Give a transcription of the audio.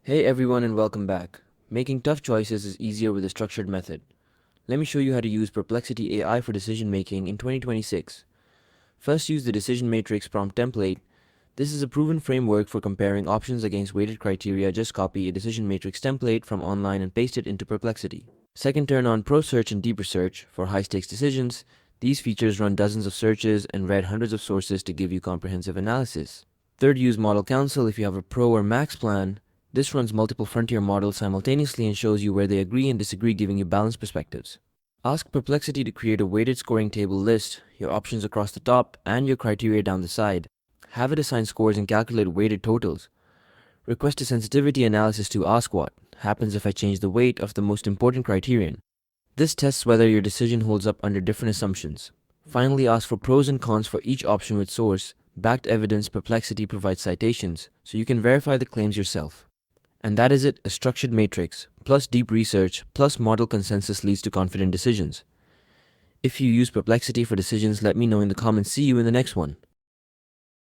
Hey everyone and welcome back. Making tough choices is easier with a structured method. Let me show you how to use Perplexity AI for decision making in 2026. First, use the decision matrix prompt template. This is a proven framework for comparing options against weighted criteria. Just copy a decision matrix template from online and paste it into Perplexity. Second, turn on Pro Search and Deeper Search for high stakes decisions. These features run dozens of searches and read hundreds of sources to give you comprehensive analysis. Third, use Model Council if you have a Pro or Max plan. This runs multiple frontier models simultaneously and shows you where they agree and disagree, giving you balanced perspectives. Ask Perplexity to create a weighted scoring table list, your options across the top, and your criteria down the side. Have it assign scores and calculate weighted totals. Request a sensitivity analysis to ask what happens if I change the weight of the most important criterion. This tests whether your decision holds up under different assumptions. Finally, ask for pros and cons for each option with source. Backed evidence. Perplexity provides citations, so you can verify the claims yourself. And that is it. A structured matrix, plus deep research, plus model consensus leads to confident decisions. If you use Perplexity for decisions, let me know in the comments. See you in the next one.